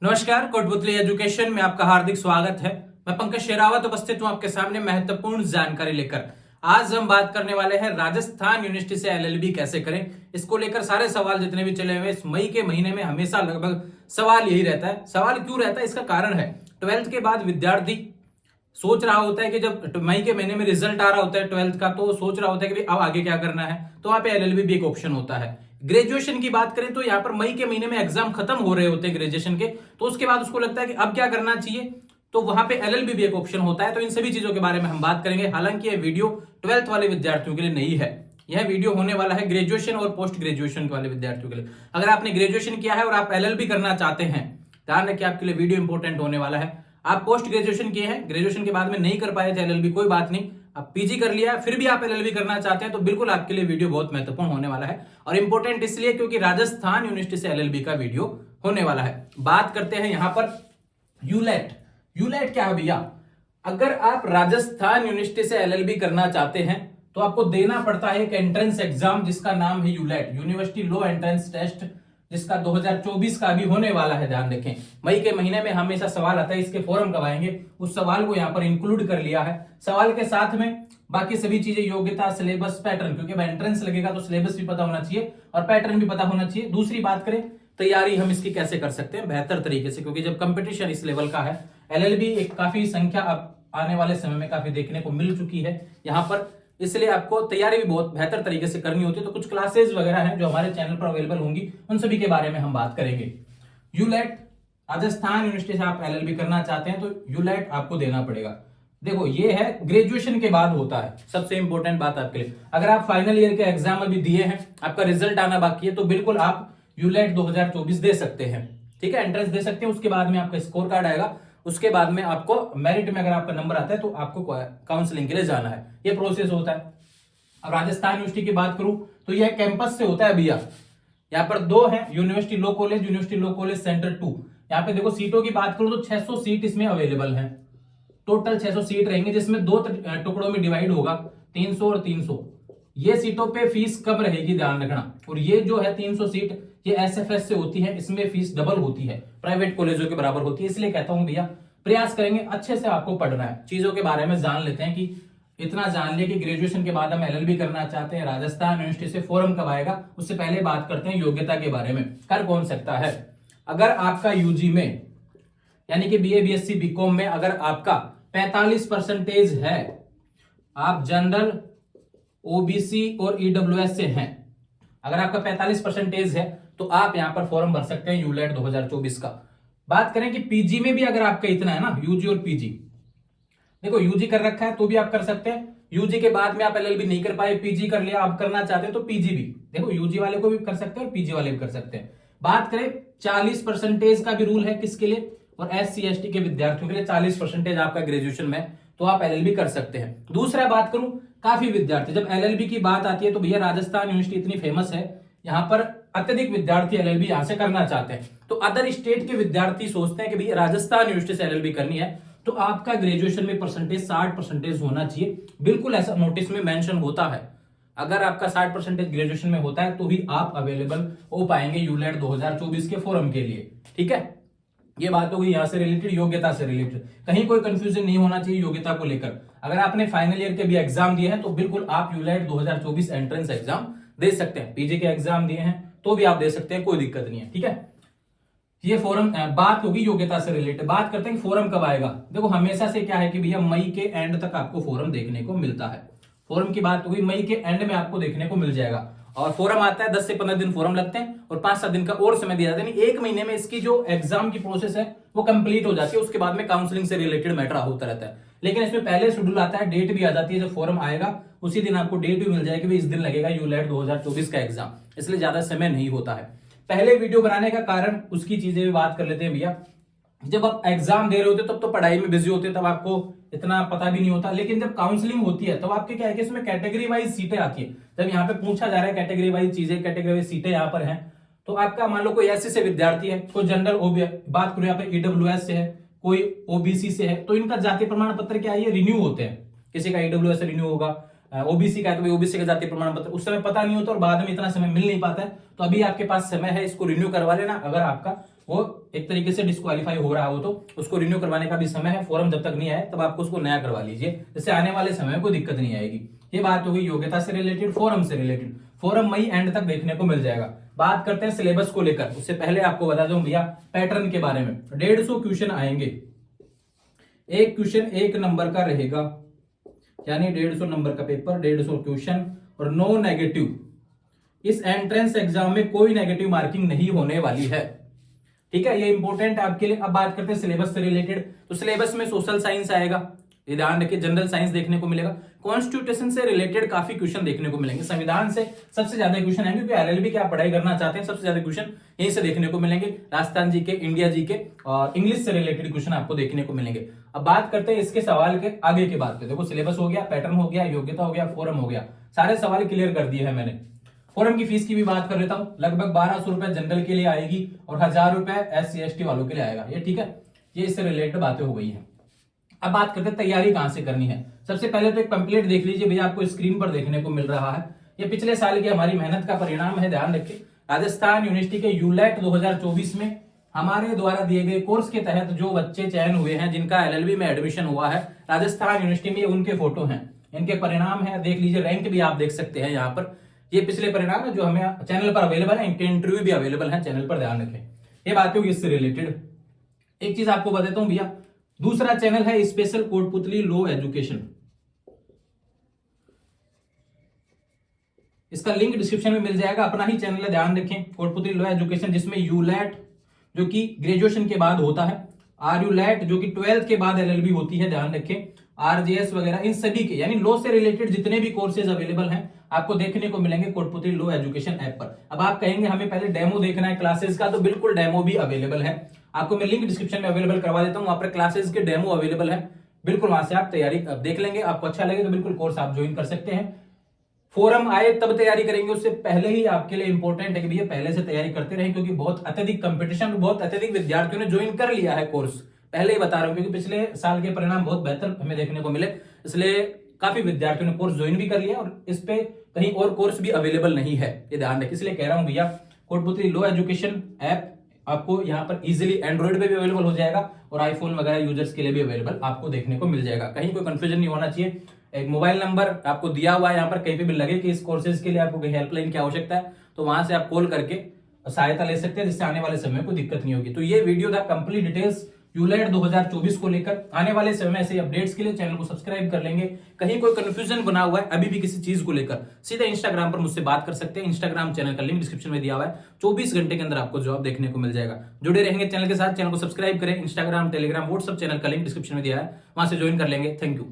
नमस्कार, कोटपुतली एजुकेशन में आपका हार्दिक स्वागत है। मैं पंकज शेरावत उपस्थित हूं आपके सामने महत्वपूर्ण जानकारी लेकर। आज हम बात करने वाले हैं राजस्थान यूनिवर्सिटी से एलएलबी कैसे करें। इसको लेकर सारे सवाल जितने भी चले हुए इस मई के महीने में हमेशा लगभग सवाल यही रहता है। सवाल क्यों रहता है, इसका कारण है 12th के बाद विद्यार्थी सोच रहा होता है कि जब मई के महीने में रिजल्ट आ रहा होता है 12th का, तो सोच रहा होता है कि अब आगे क्या करना है। तो वहां पे एलएलबी भी एक ऑप्शन होता है। ग्रेजुएशन की बात करें तो यहाँ पर मई के महीने में एग्जाम खत्म हो रहे होते हैं ग्रेजुएशन के, तो उसके बाद उसको लगता है कि अब क्या करना चाहिए, तो वहां पे एलएलबी भी एक ऑप्शन होता है। तो इन सभी चीजों के बारे में हम बात करेंगे। हालांकि यह वीडियो 12th वाले विद्यार्थियों के लिए नहीं है, यह वीडियो होने वाला है ग्रेजुएशन और पोस्ट ग्रेजुएशन वाले विद्यार्थियों के लिए। अगर आपने ग्रेजुएशन किया है और आप एलएलबी करना चाहते हैं, ध्यान रखिए आपके लिए वीडियो इंपॉर्टेंट होने वाला है। आप पोस्ट ग्रेजुएशन किए हैं, ग्रेजुएशन के बाद में नहीं कर पाए थे एलएलबी, कोई बात नहीं, आप पीजी कर लिया फिर भी आप एलएलबी करना चाहते हैं, तो बिल्कुल आपके लिए वीडियो बहुत महत्वपूर्ण होने वाला है। और इंपॉर्टेंट इसलिए क्योंकि राजस्थान यूनिवर्सिटी से एलएलबी का वीडियो होने वाला है। बात करते हैं यहां पर यूलेट। यूलेट क्या है भैया? अगर आप राजस्थान यूनिवर्सिटी से एलएलबी करना चाहते हैं तो आपको देना पड़ता है एक एंट्रेंस एग्जाम जिसका नाम है यूलेट, यूनिवर्सिटी लॉ एंट्रेंस टेस्ट, जिसका 2024 का भी होने वाला है। ध्यान रखें, मई के महीने में हमेशा सवाल आता है, इसके फॉर्म कब आएंगे, उस सवाल को यहाँ पर इंक्लूड कर लिया है। सवाल के साथ में बाकी सभी चीजें, योग्यता, सिलेबस, पैटर्न, क्योंकि एंट्रेंस लगेगा तो सिलेबस भी पता होना चाहिए और पैटर्न भी पता होना चाहिए। दूसरी बात करें तैयारी हम इसकी कैसे कर सकते हैं बेहतर तरीके से, क्योंकि जब कंपटीशन इस लेवल का है, एलएलबी एक काफी संख्या अब आने वाले समय में काफी देखने को मिल चुकी है यहाँ पर, इसलिए आपको तैयारी भी बहुत बेहतर तरीके से करनी होती है। तो कुछ क्लासेस वगैरह हैं जो हमारे चैनल पर अवेलेबल होंगी, उन सभी के बारे में हम बात करेंगे। यूलेट, राजस्थान यूनिवर्सिटी से आप एलएलबी करना चाहते हैं तो यूलेट आपको देना पड़ेगा। देखो ये है ग्रेजुएशन के बाद होता है, सबसे इंपॉर्टेंट बात आपके लिए। अगर आप फाइनल ईयर के एग्जाम अभी दिए हैं, आपका रिजल्ट आना बाकी है, तो बिल्कुल आप यूलेट 2024 दे सकते हैं, ठीक है, एंट्रेंस दे सकते हैं। उसके बाद में आपका स्कोर कार्ड आएगा, उसके बाद में आपको मेरिट में अगर आपका नंबर आता है तो आपको काउंसलिंग के लिए जाना है, ये प्रोसेस होता है। अब राजस्थान यूनिवर्सिटी की बात करूं तो यह कैंपस से होता है भैया। यहाँ पर दो है, university law college, university law college centre 2। यहाँ पे देखो सीटों की बात करूं तो 600 सीट इसमें अवेलेबल है, टोटल 600 सीट रहेंगे, जिसमें दो टुकड़ों में डिवाइड होगा, 300 और 300। ये सीटों पे फीस कम रहेगी, ध्यान रखना। और ये जो है 300 सीट ये एसएफएस से होती है, इसमें फीस डबल होती है, प्राइवेट कॉलेजों के बराबर होती है। इसलिए कहता हूं भैया प्रयास करेंगे, अच्छे से आपको पढ़ना है, चीजों के बारे में जान लेते हैं। कि इतना जान लिया कि ग्रेजुएशन के बाद हम एलएलबी करना चाहते हैं, राजस्थान यूनिवर्सिटी से फॉर्म कब आएगा, उससे पहले बात करते हैं योग्यता के बारे में, कर कौन सकता है। अगर आपका यूजी में यानी कि बीए बीएससी बीकॉम में अगर आपका 45% है, आप जनरल, ओबीसी और ईडब्ल्यूएस से हैं, अगर आपका 45% है तो आप यहां पर फॉर्म भर सकते हैं यूलेट 2024 का। बात करें कि पीजी में भी अगर आपका इतना है ना, यूजी और पीजी, देखो यूजी कर रखा है तो भी आप कर सकते हैं, यूजी के बाद में आप एलएलबी नहीं कर पाए, पीजी कर लिया, आप करना चाहते हैं तो पीजी भी, देखो यूजी वाले को भी कर सकते हैं और पीजी वाले भी कर सकते हैं। बात करें 40% का भी रूल है, किसके लिए, और एससी एसटी के विद्यार्थियों के लिए 40% आपका ग्रेजुएशन में, तो आप एलएलबी कर सकते हैं। दूसरा बात करूं, काफी विद्यार्थी जब एलएलबी की बात आती है तो भैया राजस्थान यूनिवर्सिटी इतनी फेमस है, यहाँ पर अत्यधिक विद्यार्थी एलएलबी यहां से करना चाहते हैं। तो अदर स्टेट के विद्यार्थी सोचते हैं कि भैया राजस्थान यूनिवर्सिटी से एलएलबी करनी है तो आपका ग्रेजुएशन में परसेंटेज 60% होना चाहिए। बिल्कुल ऐसा नोटिस में मेंशन होता है, अगर आपका 60% ग्रेजुएशन में होता है तो ही आप अवेलेबल हो पाएंगे यूलेट 2024 के फॉर्म के लिए, ठीक है। ये बात हो गई यहां से रिलेटेड, योग्यता से रिलेटेड, कहीं कोई कंफ्यूजन नहीं होना चाहिए योग्यता को लेकर। अगर आपने फाइनल ईयर के भी एग्जाम दिए हैं तो बिल्कुल आप यूलेट 2024 एंट्रेंस एग्जाम दे सकते हैं, पीजी के एग्जाम दिए हैं तो भी आप दे सकते हैं, कोई दिक्कत नहीं है, ठीक है। ये फॉर्म बात होगी योग्यता से रिलेटेड। बात करते हैं फॉर्म कब आएगा। देखो हमेशा से क्या है कि भैया मई के एंड तक आपको फॉर्म देखने को मिलता है, फॉर्म की बात होगी मई के एंड में आपको देखने को मिल जाएगा। और फॉर्म आता है 10 से 15 दिन फॉर्म लगते हैं और 5-7 दिन का और समय दिया जाता है, यानी 1 महीने में इसकी जो एग्जाम की प्रोसेस है वो कंप्लीट हो जाती है। उसके बाद में काउंसलिंग से रिलेटेड मैटर होता रहता है, लेकिन इसमें पहले शेड्यूल आता है, डेट भी आ जाती है, जब फॉर्म आएगा उसी दिन आपको डेट भी मिल जाएगी कि इस दिन लगेगा यूलेट 2024 का एग्जाम, इसलिए ज्यादा समय नहीं होता है। पहले वीडियो बनाने का कारण उसकी चीजें भी बात कर लेते हैं भैया। जब आप एग्जाम दे रहे होते तब तो पढ़ाई में बिजी होते, तब आपको इतना पता भी नहीं होता, लेकिन जब काउंसलिंग होती है तब आपके क्या है कि इसमें कैटेगरी वाइज सीटें आती है। जब यहाँ पे पूछा जा रहा है कैटेगरी वाइज चीजें, कैटेगरी वाइज सीटें यहाँ पर हैं, तो आपका मान लो कोई एससी से विद्यार्थी है, कोई जनरल बात करो यहाँ पे ईडब्ल्यूएस से है, कोई ओबीसी से है, तो इनका जाति प्रमाण पत्र क्या है, ये रिन्यू होते हैं। किसी का ईडब्ल्यूएस से रिन्यू होगा, ओबीसी का है तो ओबीसी का जाति प्रमाण पत्र उस समय पता नहीं होता और बाद में इतना समय मिल नहीं पाता है, तो अभी आपके पास समय है, इसको रिन्यू करवा लेना। अगर आपका वो एक तरीके से डिस्क्वालीफाई हो रहा हो तो उसको रिन्यू करवाने का भी समय है। फॉर्म जब तक नहीं आए तब आपको उसको नया करवा लीजिए, जिससे आने वाले समय में कोई दिक्कत नहीं आएगी। ये बात होगी योग्यता से रिलेटेड। फोरम से रिलेटेड फोरम मई एंड तक देखने को मिल जाएगा। बात करते हैं सिलेबस को लेकर, उससे पहले आपको बता दूं भैया पैटर्न के बारे में। 150 क्वेश्चन आएंगे, एक क्वेश्चन 1 नंबर का रहेगा, यानी 150 नंबर का पेपर, 150 क्वेश्चन और नो नेगेटिव। इस एंट्रेंस एग्जाम में कोई नेगेटिव मार्किंग नहीं होने वाली है, ठीक है, ये इंपॉर्टेंट है आपके लिए। अब बात करते हैं सिलेबस से रिलेटेड, तो सिलेबस में सोशल साइंस आएगा, ये ध्यान रखिए, जनरल साइंस देखने को मिलेगा, कॉन्स्टिट्यूशन से रिलेटेड काफी क्वेश्चन देखने को मिलेंगे, संविधान से सबसे ज्यादा क्वेश्चन आएंगे, क्योंकि एलएलबी की आप पढ़ाई करना चाहते हैं सबसे ज्यादा क्वेश्चन यहीं से देखने को मिलेंगे, राजस्थान जी के, इंडिया जी के और इंग्लिश से रिलेटेड क्वेश्चन आपको देखने को मिलेंगे। अब बात करते हैं इसके सवाल के आगे की बात पे। देखो सिलेबस हो गया, पैटर्न हो गया, योग्यता हो गया, फोरम हो गया, सारे सवाल क्लियर कर दिए हैं मैंने। फोरम की फीस की भी बात कर लेता हूं, लगभग 1200 रुपए जनरल के लिए आएगी और 1000 रुपए SC/ST वालों के लिए आएगा, ये ठीक है, ये इससे रिलेटेड बातें हो गई हैं। अब बात करते हैं तैयारी कहां से करनी है। सबसे पहले तो एक पैम्पलेट देख लीजिए भैया, आपको स्क्रीन पर देखने को मिल रहा है, ये पिछले साल की हमारी मेहनत का परिणाम है, ध्यान रखिए। राजस्थान यूनिवर्सिटी के यूलेट 2024 में हमारे द्वारा दिए गए कोर्स के तहत जो बच्चे चयन हुए हैं, जिनका एलएलबी में एडमिशन हुआ है राजस्थान यूनिवर्सिटी में, उनके फोटो हैं, इनके परिणाम है, देख लीजिए, रैंक भी आप देख सकते हैं यहाँ पर, ये पिछले परिणाम है जो हमें चैनल पर अवेलेबल है, इनके इंटरव्यू भी अवेलेबल है चैनल पर, ध्यान रखें। ये बात होगी इससे रिलेटेड। एक चीज आपको बताता हूं भैया, दूसरा चैनल है स्पेशल कोटपुतली लॉ एजुकेशन, इसका लिंक डिस्क्रिप्शन में मिल जाएगा, अपना ही चैनल है, ध्यान रखें, कोटपुतली लॉ एजुकेशन, जिसमें यूलेट जो कि ग्रेजुएशन के बाद होता है, आरयूलेट जो कि 12th के बाद एलएलबी होती है, ध्यान रखें, आरजेएस वगैरह, इन सभी के यानी लॉ से रिलेटेड जितने भी कोर्सेज अवेलेबल हैं आपको देखने को मिलेंगे कोटपुतली लॉ एजुकेशन ऐप पर। अब आप कहेंगे हमें पहले डेमो देखना है क्लासेस का, तो बिल्कुल डेमो भी अवेलेबल है, आपको मैं लिंक डिस्क्रिप्शन में अवेलेबल करवा देता हूं, वहां पर क्लासेस के डेमो अवेलेबल है, बिल्कुल वहां से आप तैयारी देख लेंगे, आपको अच्छा लगे तो बिल्कुल कोर्स आप ज्वाइन कर सकते हैं। फोरम आए तब तैयारी करेंगे, उससे पहले ही आपके लिए इंपॉर्टेंट है कि भैया पहले से तैयारी करते रहें, क्योंकि बहुत अत्यधिक कंपटीशन, बहुत अत्यधिक विद्यार्थियों ने ज्वाइन कर लिया है कोर्स, पहले ही बता रहा हूं, क्योंकि पिछले साल के परिणाम बहुत बेहतर हमें देखने को मिले, इसलिए काफी विद्यार्थियों ने कोर्स ज्वाइन भी कर लिया और इस पे कहीं और कोर्स भी अवेलेबल नहीं है, ये ध्यान रखिए, इसलिए कह रहा हूं भैया कोटपुतली लॉ एजुकेशन ऐप आपको यहाँ पर इजीली एंड्रॉइड पे भी अवेलेबल हो जाएगा और आईफोन वगैरह यूजर्स के लिए भी अवेलेबल आपको देखने को मिल जाएगा, कहीं कोई कंफ्यूजन नहीं होना चाहिए। एक मोबाइल नंबर आपको दिया हुआ है यहाँ पर, कहीं पे भी लगे कि इस कोर्सेज के लिए आपको कहीं हेल्पलाइन की आवश्यकता है तो वहां से आप कॉल करके सहायता ले सकते हैं, जिससे आने वाले समय में कोई दिक्कत नहीं होगी। तो ये वीडियो था कंप्लीट डिटेल्स यूलेट 2024 को लेकर। आने वाले समय में ऐसे अपडेट्स के लिए चैनल को सब्सक्राइब कर लेंगे। कहीं कोई कंफ्यूजन बना हुआ है अभी भी किसी चीज को लेकर, सीधे इंस्टाग्राम पर मुझसे बात कर सकते हैं, इंस्टाग्राम चैनल का लिंक डिस्क्रिप्शन में दिया हुआ है, 24 घंटे के अंदर आपको जवाब देखने को मिल जाएगा। जुड़े रहेंगे चैनल के साथ, चैनल को सब्सक्राइब करें, इंस्टाग्राम, टेलीग्राम, व्हाट्सएप चैनल का लिंक डिस्क्रिप्शन में दिया है, वहां से ज्वाइन कर लेंगे। Thank you.